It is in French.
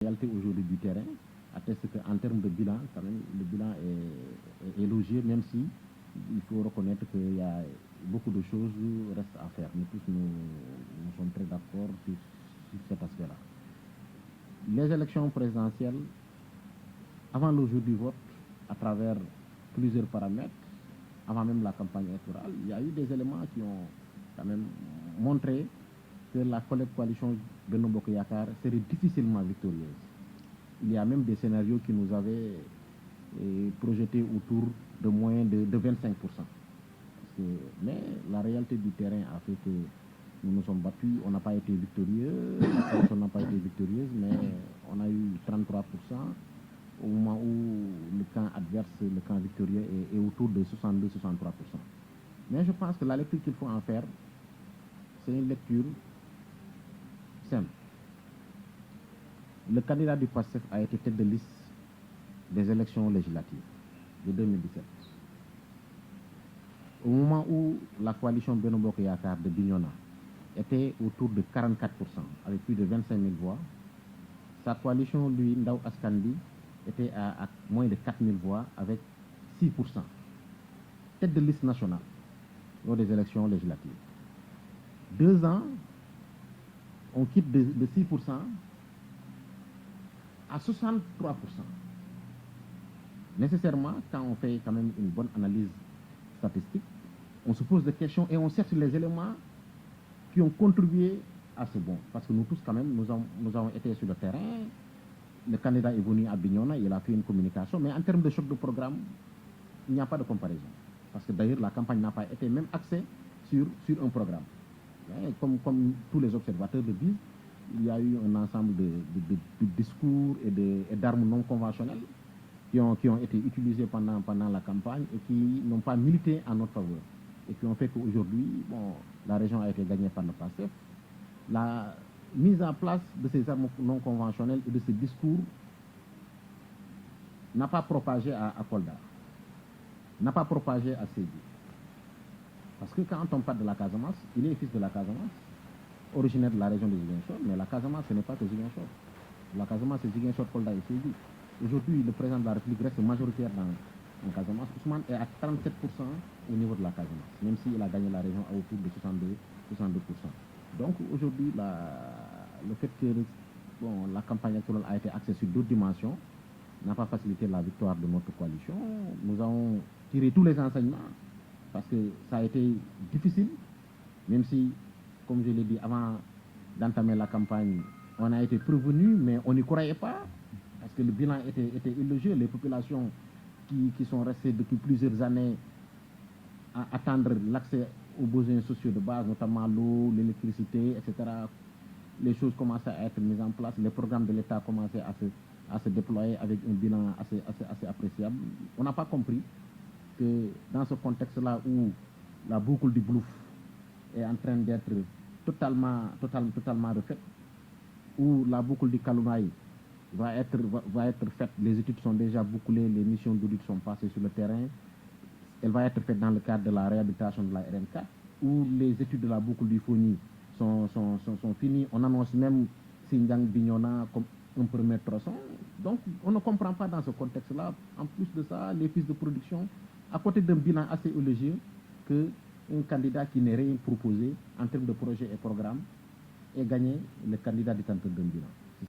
réalité aujourd'hui du terrain atteste qu'en termes de bilan, quand même, le bilan est élogieux, même si il faut reconnaître qu'il y a beaucoup de choses restent à faire. Nous tous, nous sommes très d'accord sur cet aspect-là. Les élections présidentielles, avant le jour du vote, à travers plusieurs paramètres, avant même la campagne électorale, il y a eu des éléments qui ont quand même montré que la coalition Benno Bokk Yakaar serait difficilement victorieuse. Il y a même des scénarios qui nous avaient projetés autour de moins de 25%. Mais la réalité du terrain a fait que nous nous sommes battus, on n'a pas été victorieux, la coalition n'a pas été victorieuse, mais on a eu 33%, au moment où le camp adverse, le camp victorieux, est autour de 62-63%. Mais je pense que la lecture qu'il faut en faire, c'est une lecture simple. Le candidat du PASTEF a été tête de liste des élections législatives de 2017. Au moment où la coalition Benno Bokk Yakaar de Bignona était autour de 44%, avec plus de 25 000 voix, sa coalition, lui, Ndaw Askan Wi, était à moins de 4 000 voix, avec 6%. Tête de liste nationale lors des élections législatives. 2 ans, on quitte de 6% à 63%. Nécessairement, quand on fait quand même une bonne analyse statistique, on se pose des questions et on cherche les éléments qui ont contribué à ce bond. Parce que nous tous, quand même, nous avons été sur le terrain. Le candidat est venu à Bignona, il a fait une communication, mais en termes de choc de programme, il n'y a pas de comparaison. Parce que d'ailleurs, la campagne n'a pas été même axée sur un programme. Comme tous les observateurs le disent, il y a eu un ensemble de discours et d'armes non conventionnelles qui ont été utilisées pendant la campagne et qui n'ont pas milité en notre faveur. Et qui ont fait qu'aujourd'hui, bon, la région a été gagnée par le PASTEF. La mise en place de ces armes non conventionnelles et de ces discours n'a pas propagé à Kolda, n'a pas propagé à Sédhiou. Parce que quand on parle de la Casamance, il est fils de la Casamance, originaire de la région de Ziguinchor, mais la Casamance, ce n'est pas que Ziguinchor. La Casamance, c'est Ziguinchor, Kolda et Sédhiou. Aujourd'hui, le président de la République reste majoritaire en Casamance. Ousmane est à 37% au niveau de la Casamance, même s'il a gagné la région à autour de 62%. Donc aujourd'hui, le fait que la campagne électorale a été axée sur d'autres dimensions n'a pas facilité la victoire de notre coalition. Nous avons tiré tous les enseignements parce que ça a été difficile, même si, comme je l'ai dit avant d'entamer la campagne, on a été prévenu, mais on n'y croyait pas parce que le bilan était élogieux. Les populations qui sont restées depuis plusieurs années à attendre l'accès aux besoins sociaux de base, notamment l'eau, l'électricité, etc. Les choses commençaient à être mises en place, les programmes de l'État commençaient à se déployer avec un bilan assez appréciable. On n'a pas compris que dans ce contexte-là où la boucle du Bluff est en train d'être totalement refaite, où la boucle du Kaloumaï va être faite, les études sont déjà bouclées, les missions d'audit sont passées sur le terrain, elle va être faite dans le cadre de la réhabilitation de la RN4, où les études de la boucle du Fogny sont finies. On annonce même Sindiang Bignona comme un premier tronçon. Donc, on ne comprend pas dans ce contexte-là, en plus de ça, les fiches de production, à côté d'un bilan assez élogieux, qu'un candidat qui n'est rien proposé en termes de projet et programme ait gagné le candidat détenteur d'un bilan.